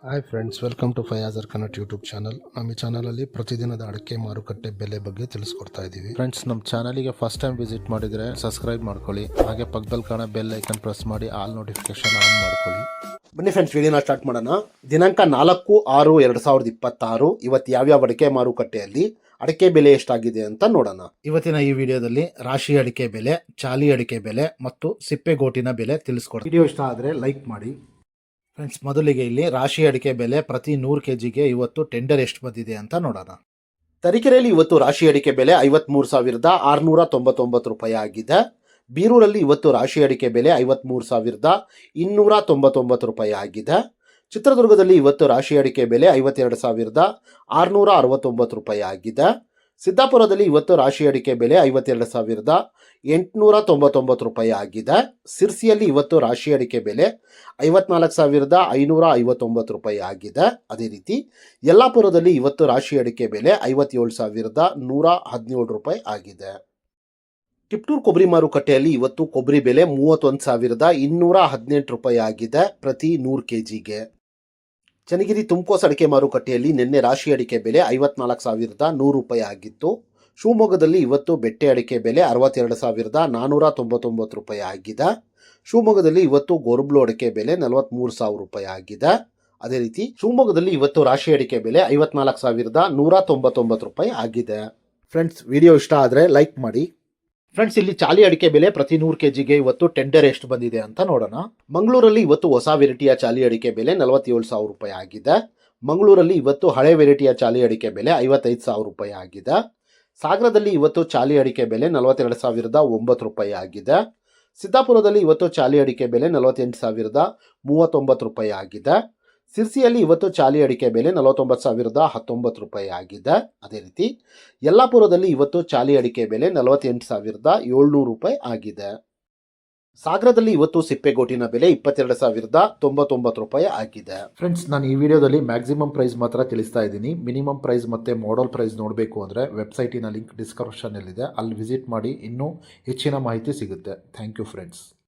Hi friends, welcome to ಫಯಾಜರ್ ಕನ್ನಟ್ YouTube channel. ನಮ್ಮ ಈ ಚಾನಲಲ್ಲಿ ಪ್ರತಿದಿನದ ಅಡಿಕೆ ಮಾರುಕಟ್ಟೆ ಬೆಲೆ ಬಗ್ಗೆ ತಿಳಿಸ್ಕೊಡ್ತಾ ಇದ್ದೀವಿ. ಫ್ರೆಂಡ್ಸ್, ನಮ್ಮ ಚಾನಲಿಗೆ ಫಸ್ಟ್ ಟೈಮ್ ವಿಸಿಟ್ ಮಾಡಿದರೆ ಸಬ್ಸ್ಕ್ರೈಬ್ ಮಾಡ್ಕೊಳ್ಳಿ. ಹಾಗೆ ಪಕ್ಕದಲ್ಲಿ ಕಾಣೋ ಬೆಲ್ ಐಕನ್ ಪ್ರೆಸ್ ಮಾಡಿ ಆಲ್ ನೋಟಿಫಿಕೇಶನ್ ಆನ್ ಮಾಡ್ಕೊಳ್ಳಿ. ಬನ್ನಿ ಫ್ರೆಂಡ್ಸ್, ವಿಡಿಯೋನ ಸ್ಟಾರ್ಟ್ ಮಾಡೋಣ. ದಿನಾಂಕ 4/6/2026 ಇವತ್ತು ಯಾವ್ಯಾವ ಅಡಿಕೆ ಮಾರುಕಟ್ಟೆಯಲ್ಲಿ ಅಡಿಕೆ ಬೆಲೆ ಎಷ್ಟಾಗಿದೆ ಅಂತ ನೋಡೋಣ. ಇವತ್ತಿನ ಈ ವಿಡಿಯೋದಲ್ಲಿ ರಾಶಿ ಅಡಿಕೆ ಬೆಲೆ, ಚಾಲಿ ಅಡಿಕೆ ಬೆಲೆ ಮತ್ತು ಸಿಪ್ಪೆಗೋಟಿನ ಬೆಲೆ ತಿಳಿಸ್ಕೊಡ್ತೀನಿ. ವಿಡಿಯೋ ಇಷ್ಟ ಆದರೆ ಲೈಕ್ ಮಾಡಿ. ಫ್ರೆಂಡ್ಸ್, ಮೊದಲಿಗೆ ಇಲ್ಲಿ ರಾಶಿ ಅಡಿಕೆ ಬೆಲೆ ಪ್ರತಿ 100 kgಗೆ ಇವತ್ತು ಟೆಂಡರ್ ಎಷ್ಟು ಬಂದಿದೆ ಅಂತ ನೋಡೋಣ. ತರೀಕೆರೆಯಲ್ಲಿ ಇವತ್ತು ರಾಶಿ ಅಡಿಕೆ ಬೆಲೆ 53,699 ರೂಪಾಯಿ ಆಗಿದೆ. ಬೀರೂರಲ್ಲಿ ಇವತ್ತು ರಾಶಿ ಅಡಿಕೆ ಬೆಲೆ 53,299 ರೂಪಾಯಿ ಆಗಿದೆ. ಚಿತ್ರದುರ್ಗದಲ್ಲಿ ಇವತ್ತು ರಾಶಿ ಅಡಿಕೆ ಬೆಲೆ 52,669 ರೂಪಾಯಿ ಆಗಿದೆ. ಸಿದ್ದಾಪುರದಲ್ಲಿ ಇವತ್ತು ರಾಶಿ ಅಡಿಕೆ ಬೆಲೆ 52,899 ರೂಪಾಯಿ ಆಗಿದೆ. ಸಿರ್ಸಿಯಲ್ಲಿ ಇವತ್ತು ರಾಶಿ ಅಡಿಕೆ ಬೆಲೆ 54,559 ರೂಪಾಯಿ ಆಗಿದೆ. ಅದೇ ರೀತಿ ಯಲ್ಲಾಪುರದಲ್ಲಿ ಇವತ್ತು ರಾಶಿ ಅಡಿಕೆ ಬೆಲೆ 57,117 ರೂಪಾಯಿ ಆಗಿದೆ. ಟಿಪ್ಟೂರು ಕೊಬ್ಬರಿ ಮಾರುಕಟ್ಟೆಯಲ್ಲಿ ಇವತ್ತು ಕೊಬ್ಬರಿ ಬೆಲೆ 31,218 ರೂಪಾಯಿ ಆಗಿದೆ ಪ್ರತಿ 100 kgಗೆ. ಚನ್ನಗಿರಿ ತುಮಕೋಸ್ ಅಡಿಕೆ ಮಾರುಕಟ್ಟೆಯಲ್ಲಿ ನಿನ್ನೆ ರಾಶಿ ಅಡಿಕೆ ಬೆಲೆ 54,100 ರೂಪಾಯಿ ಆಗಿತ್ತು. ಶಿವಮೊಗ್ಗದಲ್ಲಿ ಇವತ್ತು ಬೆಟ್ಟೆ ಅಡಿಕೆ ಬೆಲೆ 62,499 ರೂಪಾಯಿ ಆಗಿದೆ. ಶಿವಮೊಗ್ಗದಲ್ಲಿ ಇವತ್ತು ಗೋರ್ಬ್ಲು ಅಡಿಕೆ ಬೆಲೆ 43,000 ರೂಪಾಯಿ ಆಗಿದೆ. ಅದೇ ರೀತಿ ಶಿವಮೊಗ್ಗದಲ್ಲಿ ಇವತ್ತು ರಾಶಿ ಅಡಿಕೆ ಬೆಲೆ 54,199 ರೂಪಾಯಿ ಆಗಿದೆ. ಫ್ರೆಂಡ್ಸ್, ವಿಡಿಯೋ ಇಷ್ಟ ಆದರೆ ಲೈಕ್ ಮಾಡಿ. ಫ್ರೆಂಡ್ಸ್, ಇಲ್ಲಿ ಚಾಲಿ ಅಡಿಕೆ ಬೆಲೆ ಪ್ರತಿ 100 kgಗೆ ಇವತ್ತು ಟೆಂಡರ್ ಎಷ್ಟು ಬಂದಿದೆ ಅಂತ ನೋಡೋಣ. ಮಂಗಳೂರಲ್ಲಿ ಇವತ್ತು ಹೊಸ ವೆರೈಟಿಯ ಚಾಲಿ ಅಡಿಕೆ ಬೆಲೆ 47,000 ರೂಪಾಯಿ ಆಗಿದೆ. ಮಂಗಳೂರಲ್ಲಿ ಇವತ್ತು ಹಳೆ ವೆರೈಟಿಯ ಚಾಲಿ ಅಡಿಕೆ ಬೆಲೆ 55,000 ರೂಪಾಯಿ ಆಗಿದೆ. ಸಾಗರದಲ್ಲಿ ಇವತ್ತು ಚಾಲಿ ಅಡಿಕೆ ಬೆಲೆ 42,009 ರೂಪಾಯಿ ಆಗಿದೆ. ಸಿದ್ದಾಪುರದಲ್ಲಿ ಇವತ್ತು ಚಾಲಿ ಅಡಿಕೆ ಬೆಲೆ 48,039 ರೂಪಾಯಿ ಆಗಿದೆ. ಸಿರ್ಸಿಯಲ್ಲಿ ಇವತ್ತು ಚಾಲಿ ಅಡಿಕೆ ಬೆಲೆ 49,019 ರೂಪಾಯಿ ಆಗಿದೆ. ಅದೇ ರೀತಿ ಯಲ್ಲಾಪುರದಲ್ಲಿ ಇವತ್ತು ಚಾಲಿ ಅಡಿಕೆ ಬೆಲೆ 48,700 ರೂಪಾಯಿ ಆಗಿದೆ. ಸಾಗರದಲ್ಲಿ ಇವತ್ತು ಸಿಪ್ಪೆಗೋಟಿನ ಬೆಲೆ 22,099 ರೂಪಾಯಿ ಆಗಿದೆ. ಫ್ರೆಂಡ್ಸ್, ನಾನು ಈ ವಿಡಿಯೋದಲ್ಲಿ ಮ್ಯಾಕ್ಸಿಮಮ್ ಪ್ರೈಸ್ ಮಾತ್ರ ತಿಳಿಸ್ತಾ ಇದ್ದೀನಿ. ಮಿನಿಮಮ್ ಪ್ರೈಸ್ ಮತ್ತು ಮಾಡಲ್ ಪ್ರೈಸ್ ನೋಡಬೇಕು ಅಂದರೆ ವೆಬ್ಸೈಟಿನ ಲಿಂಕ್ ಡಿಸ್ಕ್ರಿಪ್ಷನಲ್ಲಿದೆ, ಅಲ್ಲಿ ವಿಸಿಟ್ ಮಾಡಿ ಇನ್ನೂ ಹೆಚ್ಚಿನ ಮಾಹಿತಿ ಸಿಗುತ್ತೆ. Thank you friends.